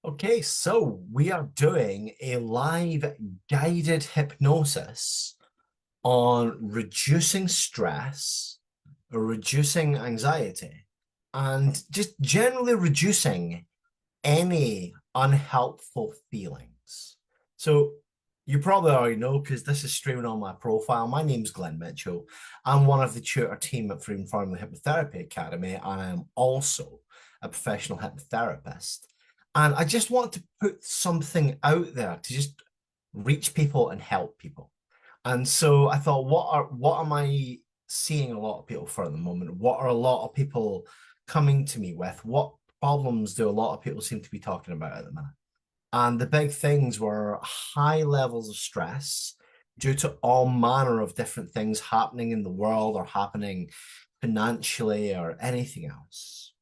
Okay, so we are doing a live guided hypnosis on reducing stress, reducing anxiety, and just generally reducing any unhelpful feelings. So you probably already know because this is streaming on my profile. My name's Glenn Mitchell. I'm one of the tutor team at Freedom Family Hypnotherapy Academy, and I am also a professional hypnotherapist. And I just want to put something out there to just reach people and help people. And so I thought, what am I seeing a lot of people for at the moment? What are a lot of people coming to me with? What problems do a lot of people seem to be talking about at the minute? And the big things were high levels of stress due to all manner of different things happening in the world or happening financially or anything else.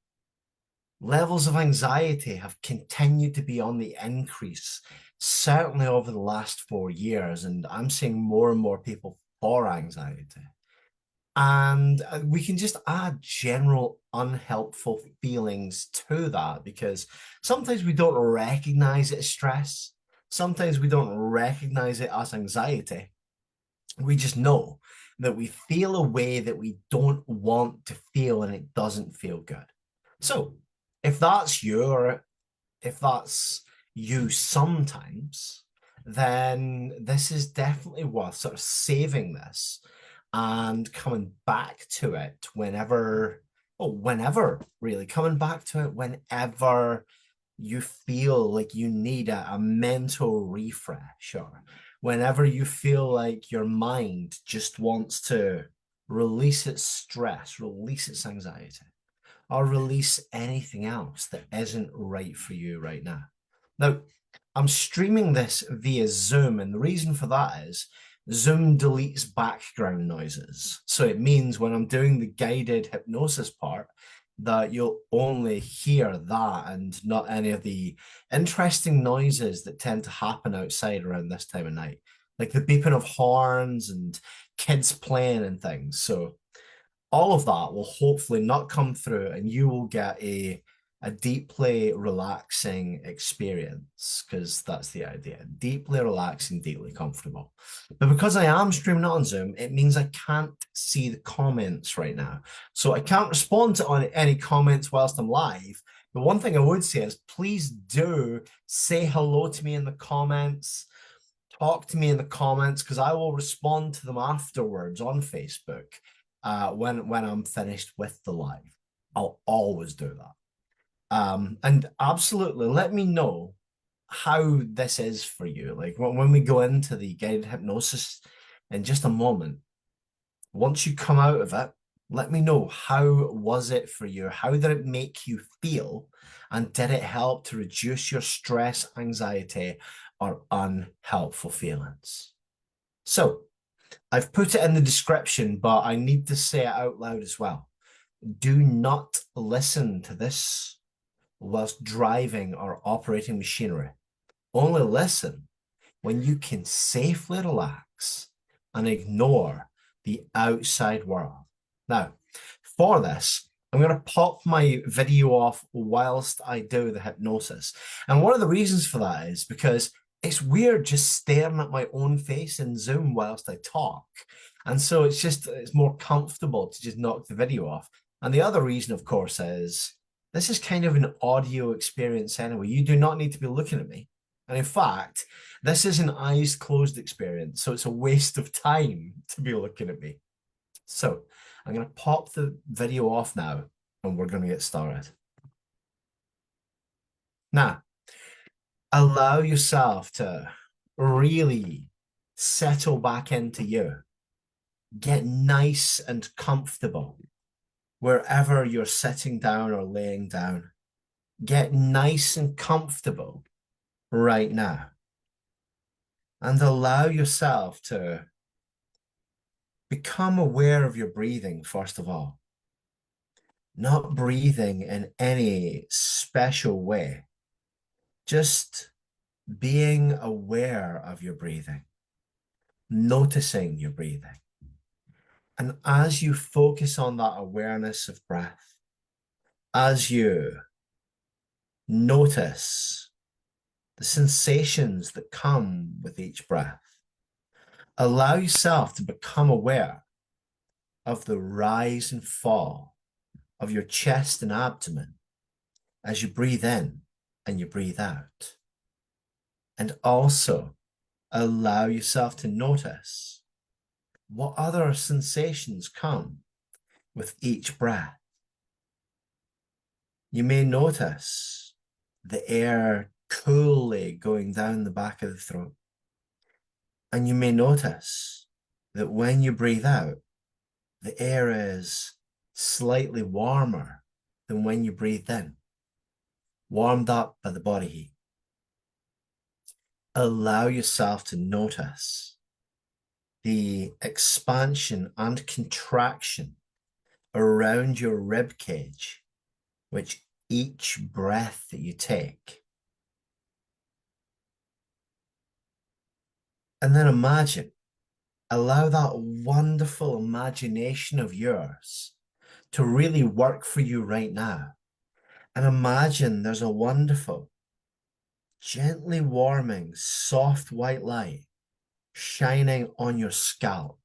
Levels of anxiety have continued to be on the increase, certainly over the last 4 years. And I'm seeing more and more people for anxiety. And we can just add general unhelpful feelings to that because sometimes we don't recognize it as stress. Sometimes we don't recognize it as anxiety. We just know that we feel a way that we don't want to feel and it doesn't feel good. So if that's you, or if that's you sometimes, then this is definitely worth sort of saving this and coming back to it whenever, well, whenever really, coming back to it whenever you feel like you need a mental refresh, or whenever you feel like your mind just wants to release its stress, release its anxiety, or release anything else that isn't right for you right now. Now, I'm streaming this via Zoom, and the reason for that is Zoom deletes background noises. So it means when I'm doing the guided hypnosis part, that you'll only hear that and not any of the interesting noises that tend to happen outside around this time of night, like the beeping of horns and kids playing and things. So all of that will hopefully not come through and you will get a deeply relaxing experience, because that's the idea. Deeply relaxing, deeply comfortable. But because I am streaming it on Zoom, it means I can't see the comments right now. So I can't respond to any comments whilst I'm live. The one thing I would say is please do say hello to me in the comments. Talk to me in the comments because I will respond to them afterwards on Facebook when I'm finished with the live. I'll always do that. And absolutely, let me know how this is for you. Like when we go into the guided hypnosis in just a moment, once you come out of it, let me know, how was it for you? How did it make you feel? And did it help to reduce your stress, anxiety, or unhelpful feelings? So I've put it in the description, but I need to say it out loud as well. Do not listen to this whilst driving or operating machinery. Only listen when you can safely relax and ignore the outside world. Now, for this, I'm going to pop my video off whilst I do the hypnosis. And one of the reasons for that is because it's weird just staring at my own face in Zoom whilst I talk. And so it's more comfortable to just knock the video off. And the other reason, of course, is this is kind of an audio experience anyway. You do not need to be looking at me. And in fact, this is an eyes closed experience, so it's a waste of time to be looking at me. So I'm going to pop the video off now and we're going to get started. Now, allow yourself to really settle back into you. Get nice and comfortable wherever you're sitting down or laying down. Get nice and comfortable right now. And allow yourself to become aware of your breathing, first of all. Not breathing in any special way, just being aware of your breathing, noticing your breathing. And as you focus on that awareness of breath, as you notice the sensations that come with each breath. Allow yourself to become aware of the rise and fall of your chest and abdomen as you breathe in and you breathe out. And also allow yourself to notice what other sensations come with each breath. You may notice the air coolly going down the back of the throat. And you may notice that when you breathe out, the air is slightly warmer than when you breathed in, warmed up by the body heat. Allow yourself to notice the expansion and contraction around your rib cage, which each breath that you take. And then imagine, allow that wonderful imagination of yours to really work for you right now. And imagine there's a wonderful, gently warming, soft white light shining on your scalp.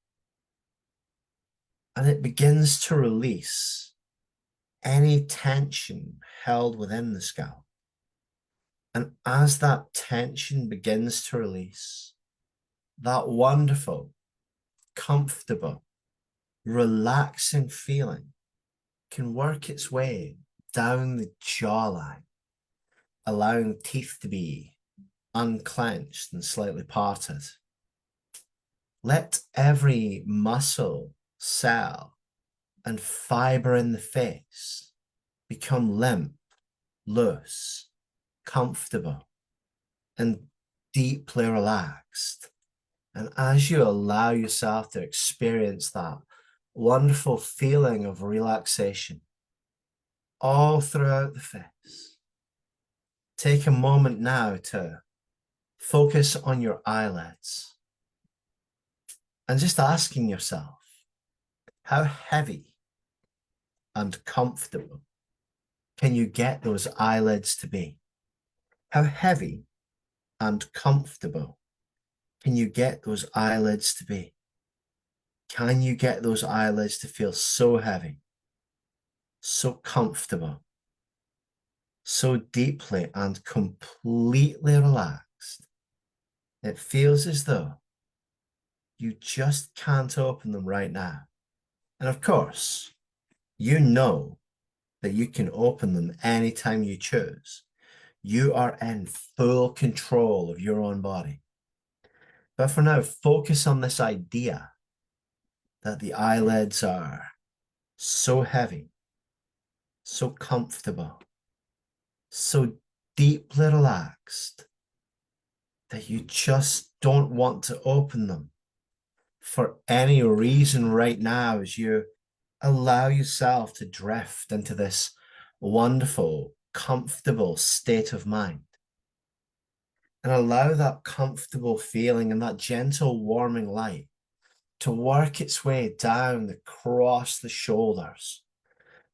And it begins to release any tension held within the scalp. And as that tension begins to release, that wonderful, comfortable, relaxing feeling can work its way down the jawline, allowing teeth to be unclenched and slightly parted. Let every muscle, cell, and fiber in the face become limp, loose, comfortable, and deeply relaxed. And as you allow yourself to experience that wonderful feeling of relaxation all throughout the face, take a moment now to focus on your eyelids and just asking yourself, how heavy and comfortable can you get those eyelids to be? How heavy and comfortable can you get those eyelids to be? Can you get those eyelids to feel so heavy, so comfortable, so deeply and completely relaxed? It feels as though you just can't open them right now. And of course, you know that you can open them anytime you choose. You are in full control of your own body. But for now, focus on this idea that the eyelids are so heavy, so comfortable, so deeply relaxed that you just don't want to open them for any reason right now, as you allow yourself to drift into this wonderful, comfortable state of mind. And allow that comfortable feeling and that gentle warming light to work its way down across the shoulders,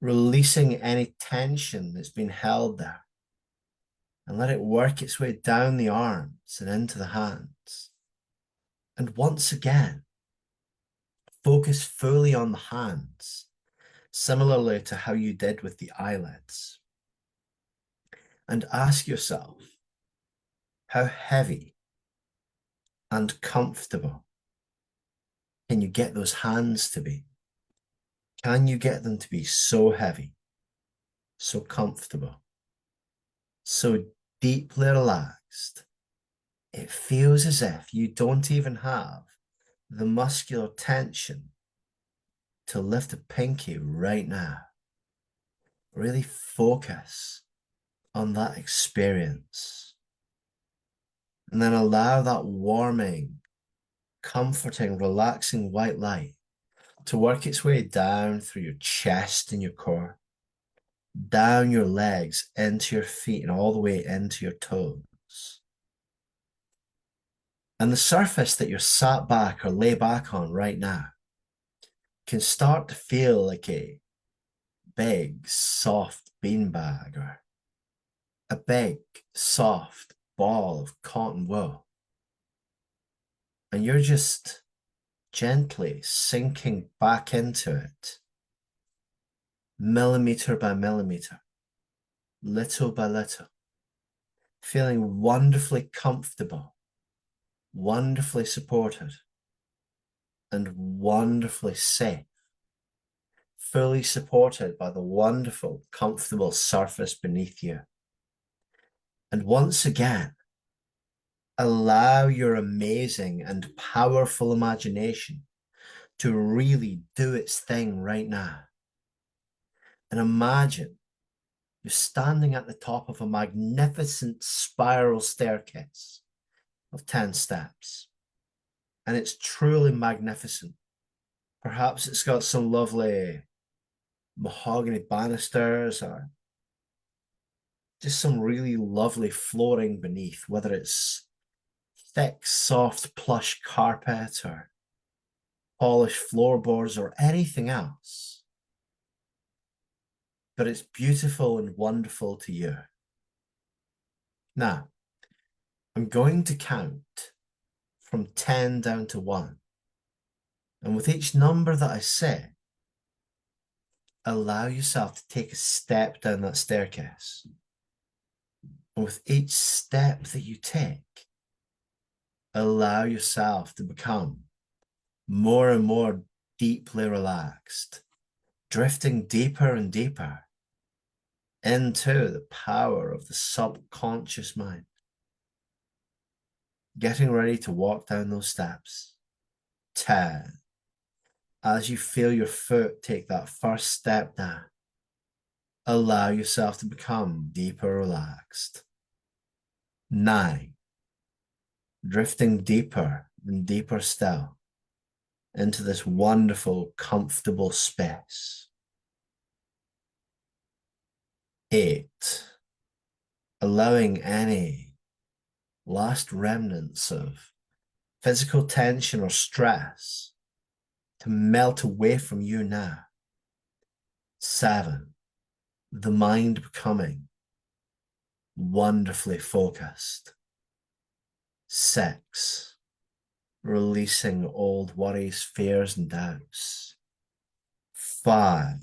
releasing any tension that's been held there. And let it work its way down the arms and into the hands. And once again, focus fully on the hands, similarly to how you did with the eyelids. And ask yourself, how heavy and comfortable can you get those hands to be? Can you get them to be so heavy, so comfortable, so deeply relaxed? It feels as if you don't even have the muscular tension to lift a pinky right now. Really focus on that experience. And then allow that warming, comforting, relaxing white light to work its way down through your chest and your core, down your legs, into your feet, and all the way into your toes. And the surface that you're sat back or lay back on right now can start to feel like a big, soft beanbag, or a big, soft ball of cotton wool. And you're just gently sinking back into it, millimeter by millimeter, little by little, feeling wonderfully comfortable, wonderfully supported, and wonderfully safe, fully supported by the wonderful, comfortable surface beneath you. And once again, allow your amazing and powerful imagination to really do its thing right now. And imagine you're standing at the top of a magnificent spiral staircase of 10 steps. And it's truly magnificent. Perhaps it's got some lovely mahogany banisters or just some really lovely flooring beneath, whether it's thick, soft, plush carpet or polished floorboards or anything else. But it's beautiful and wonderful to you. Now, I'm going to count from 10 down to 1. And with each number that I say, allow yourself to take a step down that staircase. And with each step that you take, allow yourself to become more and more deeply relaxed, drifting deeper and deeper into the power of the subconscious mind. Getting ready to walk down those steps. 10. As you feel your foot take that first step down, allow yourself to become deeper relaxed. 9. Drifting deeper and deeper still into this wonderful, comfortable space. 8. Allowing any last remnants of physical tension or stress to melt away from you now. 7. The mind becoming wonderfully focused. 6. Releasing old worries, fears, and doubts. 5.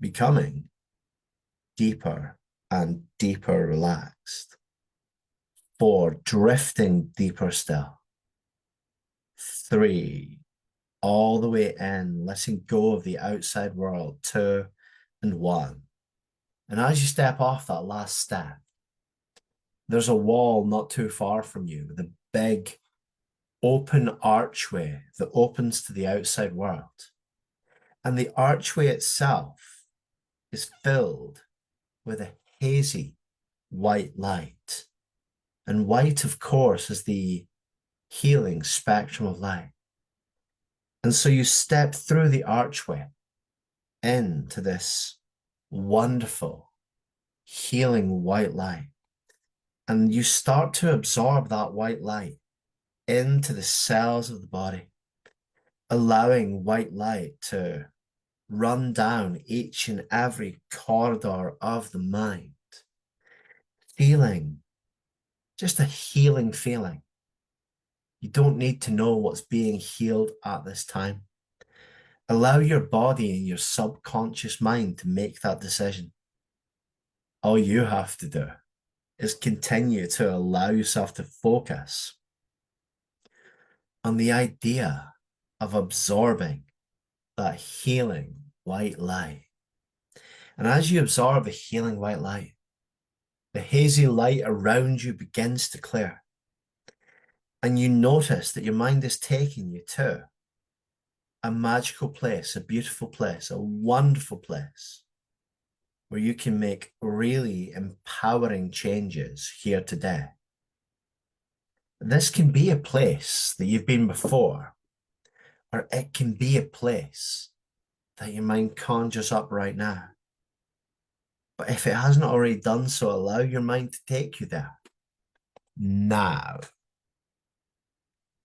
Becoming deeper and deeper relaxed. 4. Drifting deeper still. 3. All the way in, letting go of the outside world. 2 and 1. And as you step off that last step, there's a wall not too far from you, with a big open archway that opens to the outside world. And the archway itself is filled with a hazy white light. And white, of course, is the healing spectrum of light. And so you step through the archway into this wonderful, healing white light. And you start to absorb that white light into the cells of the body, allowing white light to run down each and every corridor of the mind, feeling just a healing feeling. You don't need to know what's being healed at this time. Allow your body and your subconscious mind to make that decision. All you have to do is continue to allow yourself to focus on the idea of absorbing that healing white light. And as you absorb the healing white light, the hazy light around you begins to clear. And you notice that your mind is taking you to a magical place, a beautiful place, a wonderful place where you can make really empowering changes here today. This can be a place that you've been before, or it can be a place that your mind conjures up right now. But if it hasn't already done so, allow your mind to take you there now.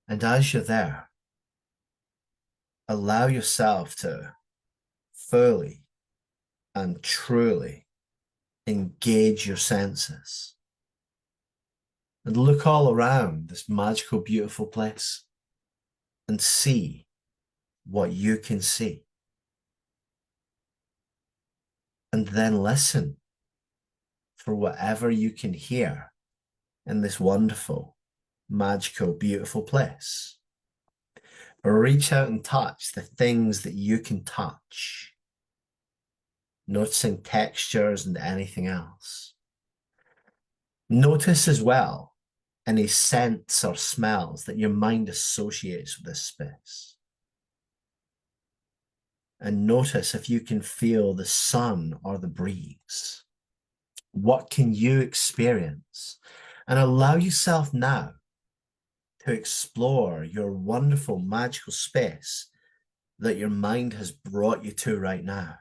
And as you're there, allow yourself to fully and truly engage your senses. and look all around this magical, beautiful place and see what you can see. And then listen for whatever you can hear in this wonderful, magical, beautiful place. Reach out and touch the things that you can touch, noticing textures and anything else. Notice as well any scents or smells that your mind associates with this space. And notice if you can feel the sun or the breeze. What can you experience? And allow yourself now to explore your wonderful, magical space that your mind has brought you to right now.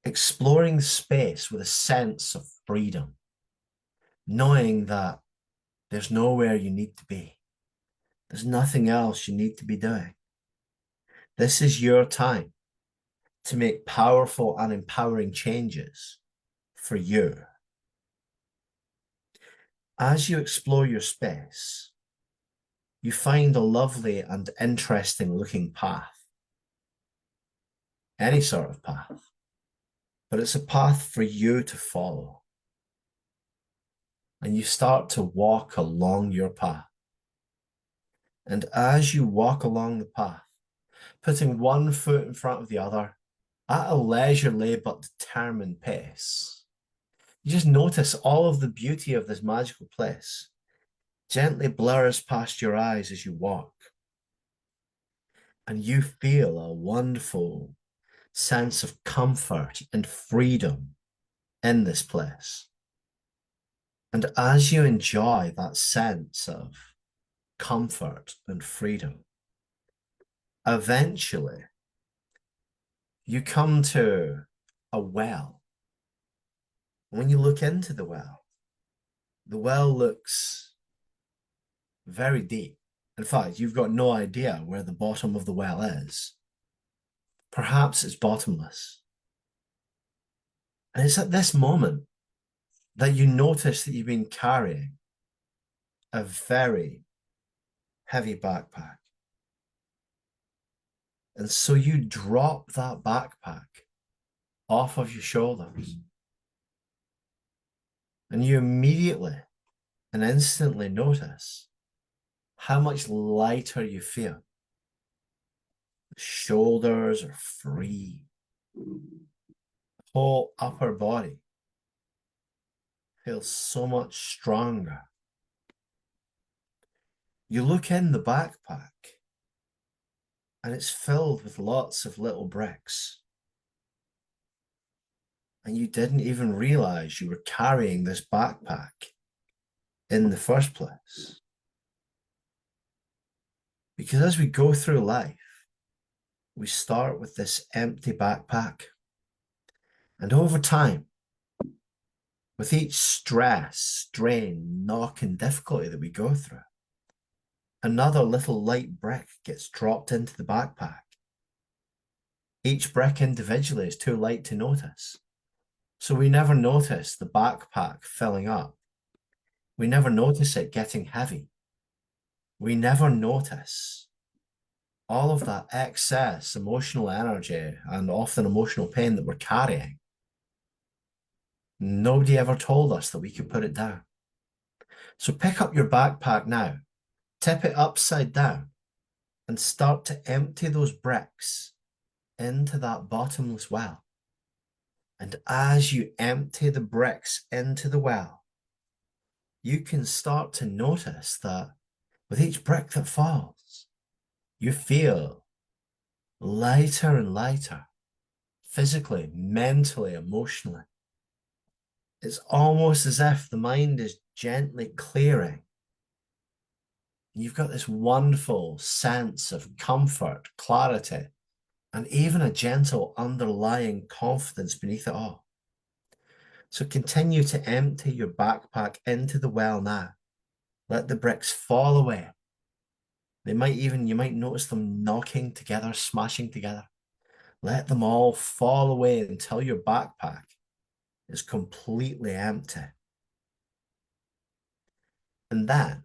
Exploring the space with a sense of freedom, knowing that there's nowhere you need to be. There's nothing else you need to be doing. This is your time to make powerful and empowering changes for you. As you explore your space, you find a lovely and interesting looking path. Any sort of path, but it's a path for you to follow. And you start to walk along your path. And as you walk along the path, putting one foot in front of the other at a leisurely but determined pace, you just notice all of the beauty of this magical place gently blurs past your eyes as you walk. And you feel a wonderful sense of comfort and freedom in this place. And as you enjoy that sense of comfort and freedom, eventually you come to a well. When you look into the well looks very deep. In fact, you've got no idea where the bottom of the well is. Perhaps it's bottomless. And it's at this moment that you notice that you've been carrying a very heavy backpack. And so you drop that backpack off of your shoulders. And you immediately and instantly notice how much lighter you feel. The shoulders are free. The whole upper body feels so much stronger. You look in the backpack and it's filled with lots of little bricks. And you didn't even realize you were carrying this backpack in the first place. Because as we go through life, we start with this empty backpack. And over time, with each stress, strain, knock, and difficulty that we go through, another little light brick gets dropped into the backpack. Each brick individually is too light to notice. So we never notice the backpack filling up. We never notice it getting heavy. We never notice all of that excess emotional energy and often emotional pain that we're carrying. Nobody ever told us that we could put it down. So pick up your backpack now, tip it upside down, and start to empty those bricks into that bottomless well. And as you empty the bricks into the well, you can start to notice that with each brick that falls, you feel lighter and lighter, physically, mentally, emotionally. It's almost as if the mind is gently clearing. You've got this wonderful sense of comfort, clarity, and even a gentle underlying confidence beneath it all. So continue to empty your backpack into the well now. Let the bricks fall away. You might notice them knocking together, smashing together. Let them all fall away until your backpack is completely empty. And then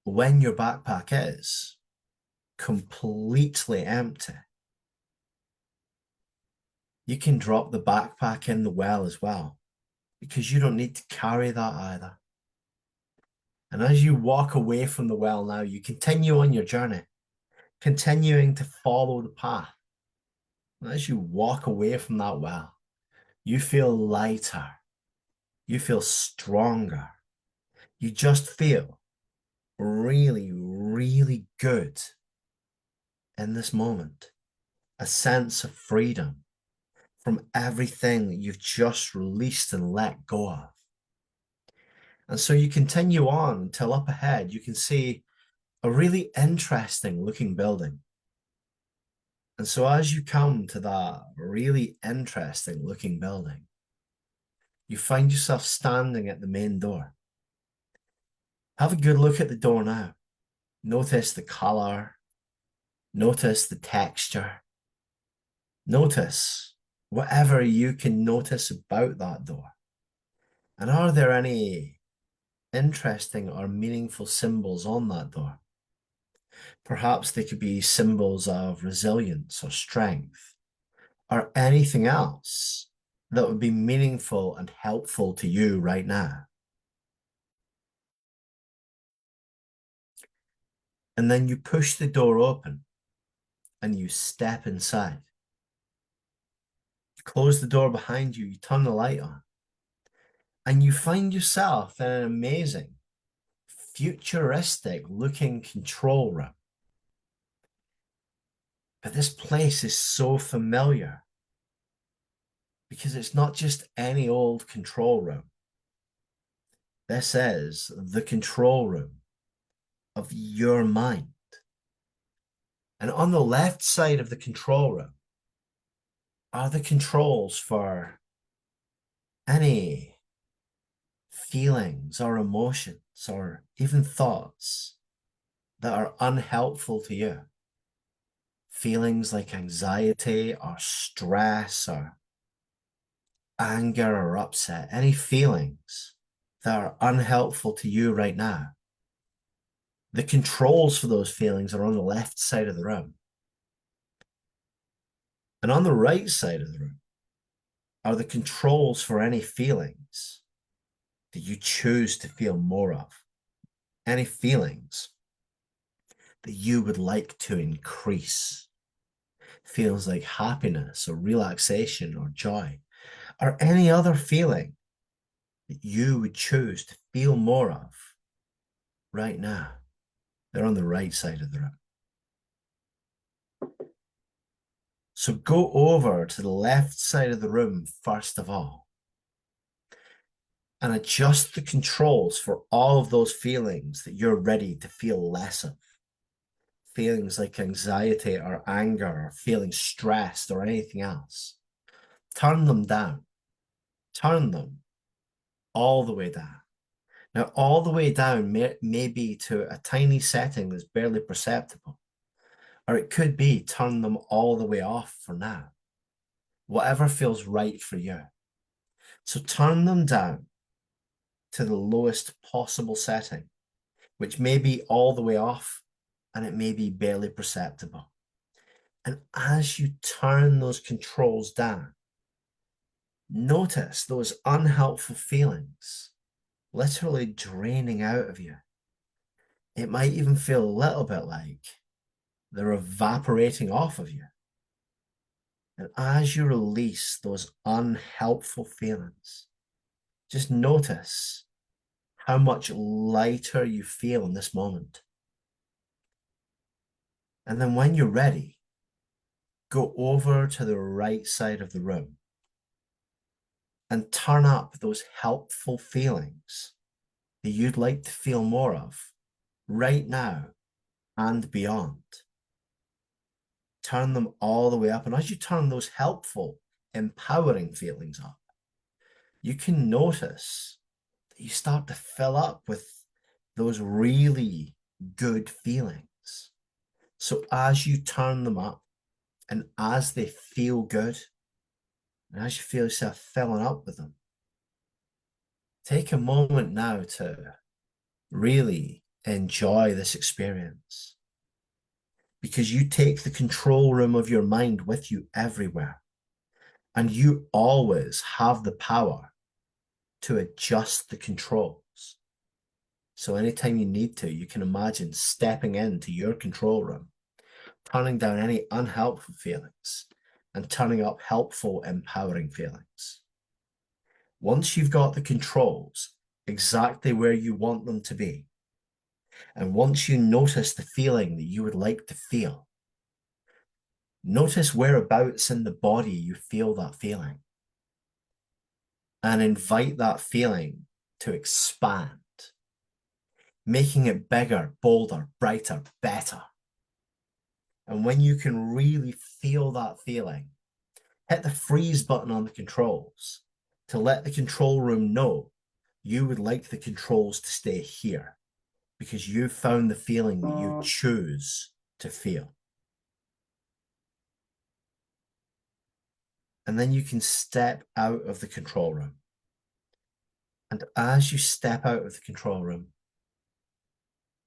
when your backpack is completely empty, you can drop the backpack in the well as well, because you don't need to carry that either. And as you walk away from the well now, you continue on your journey, continuing to follow the path. And as you walk away from that well, you feel lighter, you feel stronger, you just feel really, really good in this moment. A sense of freedom from everything that you've just released and let go of. And so you continue on until up ahead, you can see a really interesting looking building. And so as you come to that really interesting looking building, you find yourself standing at the main door. Have a good look at the door now. Notice the color, notice the texture, notice whatever you can notice about that door. And are there any interesting or meaningful symbols on that door? Perhaps they could be symbols of resilience or strength, or anything else that would be meaningful and helpful to you right now. And then you push the door open and you step inside. You close the door behind you, you turn the light on, and you find yourself in an amazing, futuristic looking control room. But this place is so familiar because it's not just any old control room. This is the control room of your mind. And on the left side of the control room are the controls for any feelings or emotions or even thoughts that are unhelpful to you. Feelings like anxiety or stress or anger or upset, any feelings that are unhelpful to you right now. The controls for those feelings are on the left side of the room. And on the right side of the room are the controls for any feelings that you choose to feel more of. Any feelings that you would like to increase. Feelings like happiness or relaxation or joy, or any other feeling that you would choose to feel more of right now. They're on the right side of the room. So go over to the left side of the room first of all and adjust the controls for all of those feelings that you're ready to feel less of. Feelings like anxiety or anger or feeling stressed or anything else. Turn them down. Turn them all the way down. Now, all the way down may be to a tiny setting that's barely perceptible, or it could be turn them all the way off for now. Whatever feels right for you. So turn them down to the lowest possible setting, which may be all the way off and it may be barely perceptible. And as you turn those controls down, notice those unhelpful feelings literally draining out of you. It might even feel a little bit like they're evaporating off of you. And as you release those unhelpful feelings, just notice how much lighter you feel in this moment. And then when you're ready, go over to the right side of the room and turn up those helpful feelings that you'd like to feel more of right now and beyond. Turn them all the way up. And as you turn those helpful, empowering feelings up, you can notice that you start to fill up with those really good feelings. So as you turn them up and as they feel good, and as you feel yourself filling up with them, take a moment now to really enjoy this experience because you take the control room of your mind with you everywhere, and you always have the power to adjust the controls. So anytime you need to, you can imagine stepping into your control room, turning down any unhelpful feelings and turning up helpful, empowering feelings. Once you've got the controls exactly where you want them to be, and once you notice the feeling that you would like to feel, notice whereabouts in the body you feel that feeling and invite that feeling to expand, making it bigger, bolder, brighter, better. And when you can really feel that feeling, hit the freeze button on the controls to let the control room know you would like the controls to stay here because you found the feeling that you choose to feel. And then you can step out of the control room. And as you step out of the control room,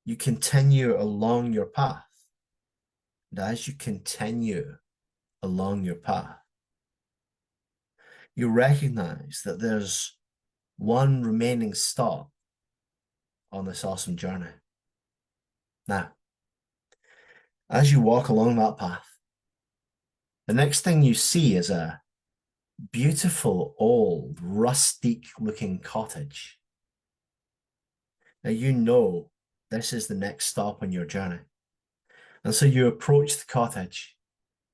you continue along your path. And as you continue along your path, you recognize that there's one remaining stop on this awesome journey. Now, as you walk along that path, the next thing you see is a beautiful, old, rustic looking cottage. Now, you know this is the next stop on your journey. And so you approach the cottage,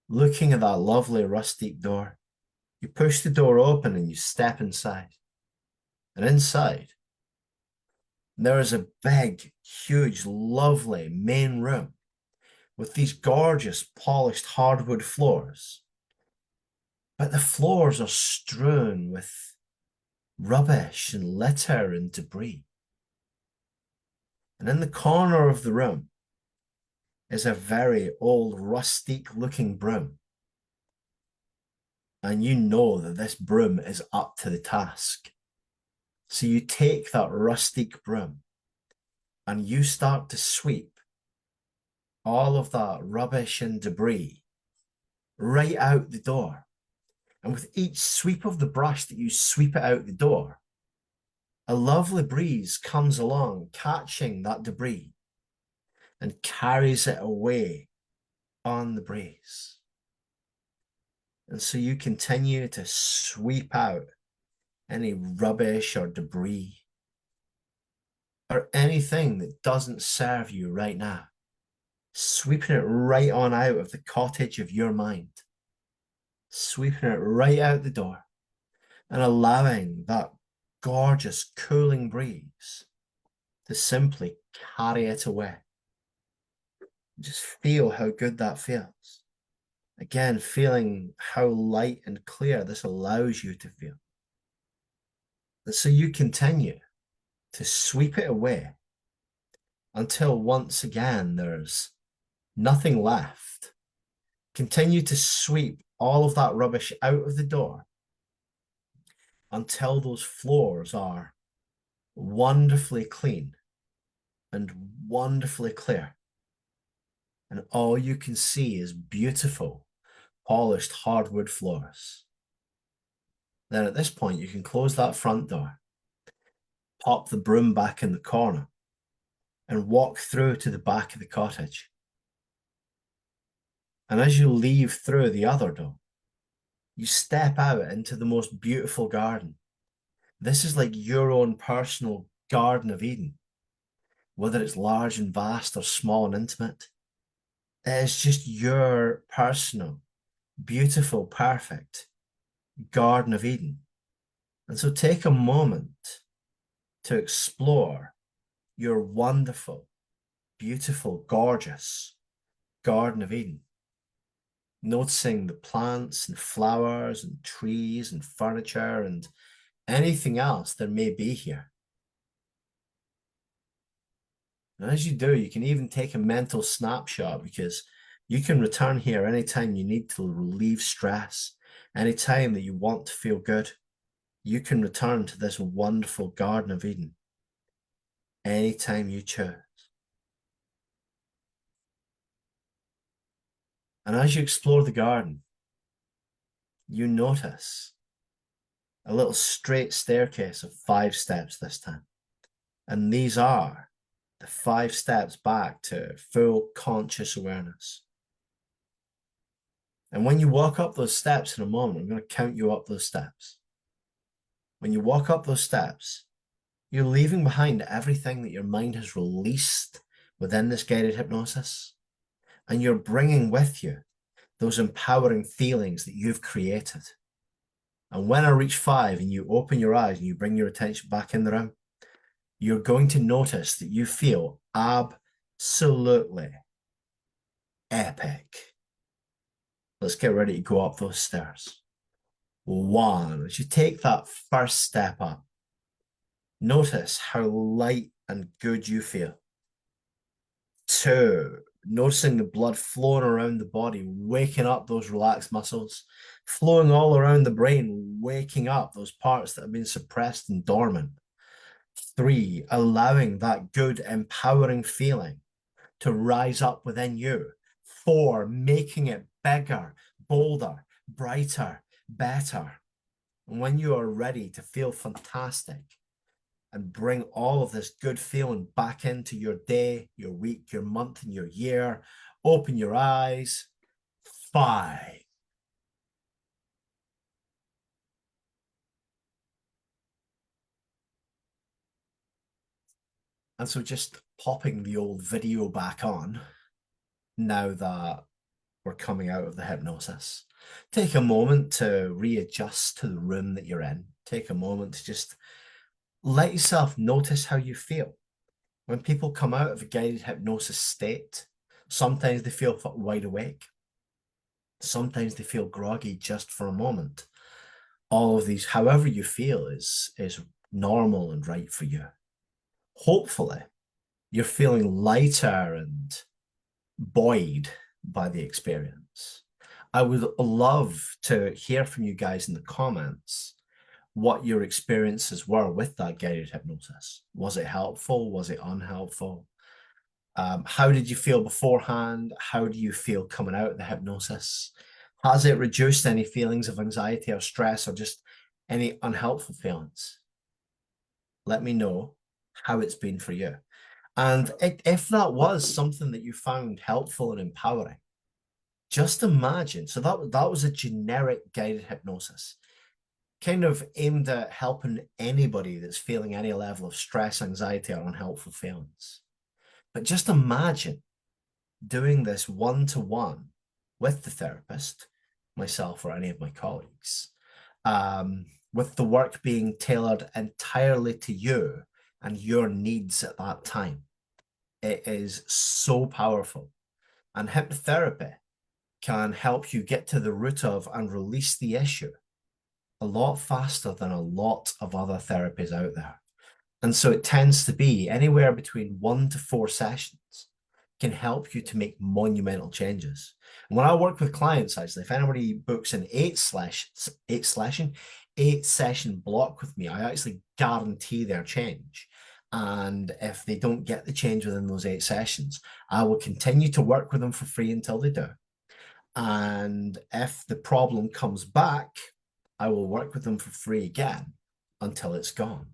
looking at that lovely rustic door. You push the door open and you step inside. And inside, there is a big, huge, lovely main room with these gorgeous, polished hardwood floors. But the floors are strewn with rubbish and litter and debris. And in the corner of the room is a very old, rustic-looking broom. And you know that this broom is up to the task. So you take that rustic broom and you start to sweep all of that rubbish and debris right out the door. And with each sweep of the brush that you sweep it out the door, a lovely breeze comes along, catching that debris and carries it away on the breeze. And so you continue to sweep out any rubbish or debris or anything that doesn't serve you right now, sweeping it right on out of the cottage of your mind, sweeping it right out the door and allowing that gorgeous cooling breeze to simply carry it away. Just feel how good that feels. Again, feeling how light and clear this allows you to feel. And so you continue to sweep it away until once again there's nothing left. Continue to sweep all of that rubbish out of the door until those floors are wonderfully clean and wonderfully clear. And all you can see is beautiful, polished hardwood floors. Then at this point, you can close that front door, pop the broom back in the corner, and walk through to the back of the cottage. And as you leave through the other door, you step out into the most beautiful garden. This is like your own personal Garden of Eden, whether it's large and vast or small and intimate. It's just your personal, beautiful, perfect Garden of Eden. And so take a moment to explore your wonderful, beautiful, gorgeous Garden of Eden, noticing the plants and flowers and trees and furniture and anything else there may be here. And as you do, you can even take a mental snapshot because you can return here anytime you need to relieve stress, anytime that you want to feel good. You can return to this wonderful Garden of Eden. anytime you choose. And as you explore the garden, you notice a little straight staircase of 5 steps this time. And these are the 5 steps back to full conscious awareness. And when you walk up those steps in a moment, I'm going to count you up those steps. When you walk up those steps, you're leaving behind everything that your mind has released within this guided hypnosis. And you're bringing with you those empowering feelings that you've created. And when I reach 5 and you open your eyes and you bring your attention back in the room, you're going to notice that you feel absolutely epic. Let's get ready to go up those stairs. 1, as you take that first step up, notice how light and good you feel. 2, noticing the blood flowing around the body, waking up those relaxed muscles, flowing all around the brain, waking up those parts that have been suppressed and dormant. 3, allowing that good, empowering feeling to rise up within you. 4, making it bigger, bolder, brighter, better. And when you are ready to feel fantastic and bring all of this good feeling back into your day, your week, your month, and your year, open your eyes. 5. And so just popping the old video back on, now that we're coming out of the hypnosis, take a moment to readjust to the room that you're in. Take a moment to just let yourself notice how you feel. When people come out of a guided hypnosis state, sometimes they feel wide awake. Sometimes they feel groggy just for a moment. All of these, however you feel, is normal and right for you. Hopefully, you're feeling lighter and buoyed by the experience. I would love to hear from you guys in the comments what your experiences were with that guided hypnosis. Was it helpful? Was it unhelpful? How did you feel beforehand? How do you feel coming out of the hypnosis? Has it reduced any feelings of anxiety or stress or just any unhelpful feelings? Let me know how it's been for you. And if that was something that you found helpful and empowering, just imagine. So that was a generic guided hypnosis, kind of aimed at helping anybody that's feeling any level of stress, anxiety, or unhelpful feelings. But just imagine doing this one-to-one with the therapist, myself or any of my colleagues, with the work being tailored entirely to you and your needs at that time. It is so powerful. And hypnotherapy can help you get to the root of and release the issue a lot faster than a lot of other therapies out there. And so it tends to be anywhere between 1 to 4 sessions can help you to make monumental changes. And when I work with clients, actually, if anybody books an 8 session block with me, I actually guarantee their change. And if they don't get the change within those 8 sessions, I will continue to work with them for free until they do. And if the problem comes back, I will work with them for free again until it's gone.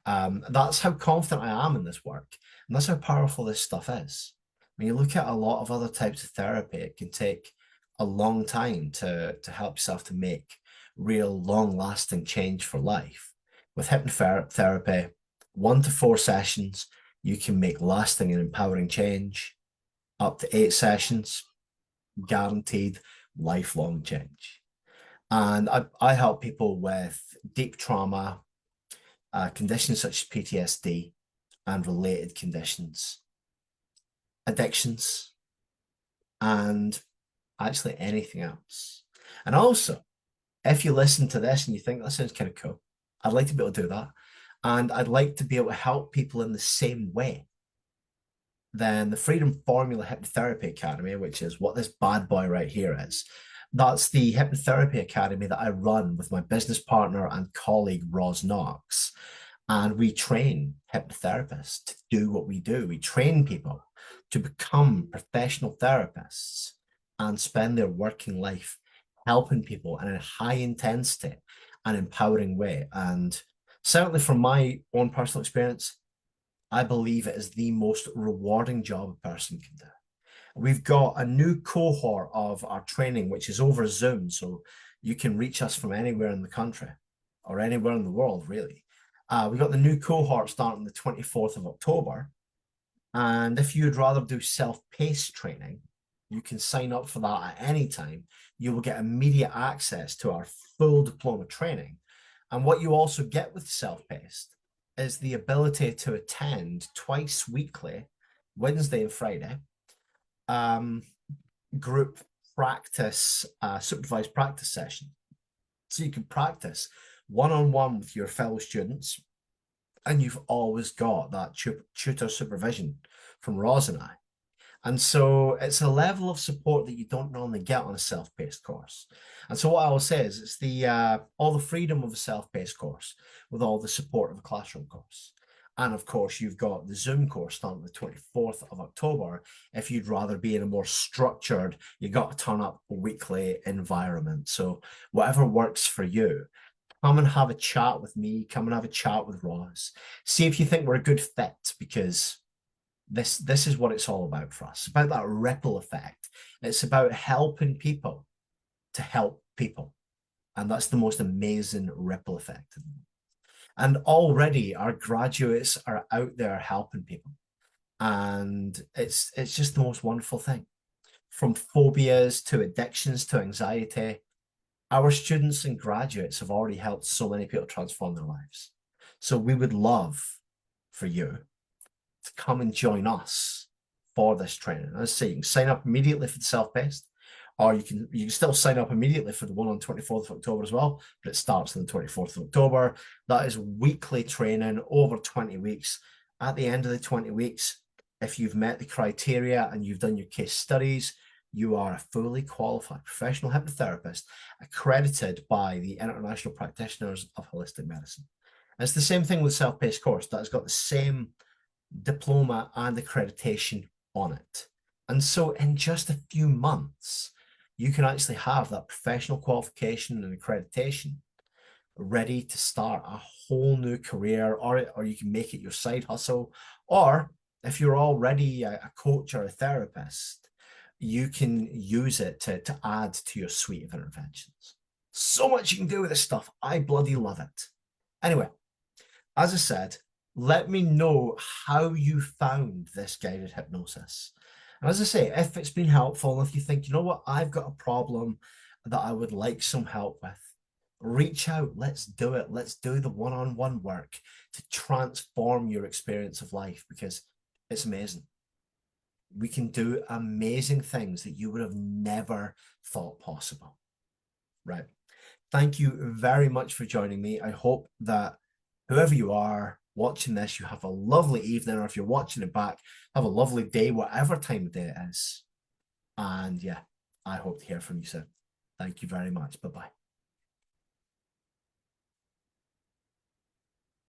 That's how confident I am in this work. And that's how powerful this stuff is. When you look at a lot of other types of therapy, it can take a long time to help yourself to make real long-lasting change for life. With hypnotherapy, 1 to 4 sessions, you can make lasting and empowering change. Up to 8 sessions, guaranteed lifelong change. And I help people with deep trauma, conditions such as PTSD and related conditions, addictions, and actually anything else. And also, if you listen to this and you think that sounds kind of cool, I'd like to be able to do that. And I'd like to be able to help people in the same way. Then the Freedom Formula Hypnotherapy Academy, which is what this bad boy right here is, that's the hypnotherapy academy that I run with my business partner and colleague, Roz Knox. And we train hypnotherapists to do what we do. We train people to become professional therapists and spend their working life helping people in a high intensity and empowering way. And certainly from my own personal experience, I believe it is the most rewarding job a person can do. We've got a new cohort of our training, which is over Zoom. So you can reach us from anywhere in the country or anywhere in the world, really. We've got the new cohort starting the 24th of October. And if you'd rather do self-paced training, you can sign up for that at any time. You will get immediate access to our full diploma training. And what you also get with self-paced is the ability to attend twice weekly, Wednesday and Friday, group practice, supervised practice session. So you can practice one-on-one with your fellow students, and you've always got that tutor supervision from Roz and I. And so it's a level of support that you don't normally get on a self-paced course. And so what I will say is it's the all the freedom of a self-paced course with all the support of a classroom course. And of course, you've got the Zoom course starting the 24th of October. If you'd rather be in a more structured, you got to turn up weekly environment. So whatever works for you, come and have a chat with me, come and have a chat with Roz. See if you think we're a good fit, because this is what it's all about for us. It's about that ripple effect. It's about helping people to help people. And that's the most amazing ripple effect. And already our graduates are out there helping people. And it's just the most wonderful thing. From phobias to addictions to anxiety, our students and graduates have already helped so many people transform their lives. So we would love for you to come and join us for this training. As I say, you can sign up immediately for the self-paced, or you can still sign up immediately for the one on 24th of October as well, but it starts on the 24th of October. That is weekly training over 20 weeks. At the end of the 20 weeks, if you've met the criteria and you've done your case studies, you are a fully qualified professional hypnotherapist accredited by the International Practitioners of Holistic Medicine. And it's the same thing with the self-paced course. That has got the same diploma and accreditation on it. And so in just a few months, you can actually have that professional qualification and accreditation ready to start a whole new career, or you can make it your side hustle. Or if you're already a coach or a therapist, you can use it to add to your suite of interventions. So much you can do with this stuff. I bloody love it. Anyway, as I said, let me know how you found this guided hypnosis. And as I say, if it's been helpful, if you think, you know what, I've got a problem that I would like some help with, reach out. Let's do it. Let's do the one-on-one work to transform your experience of life, because it's amazing. We can do amazing things that you would have never thought possible. Right. Thank you very much for joining me. I hope that whoever you are watching this, you have a lovely evening, or if you're watching it back, have a lovely day, whatever time of day it is. And yeah, I hope to hear from you soon. Thank you very much. Bye-bye.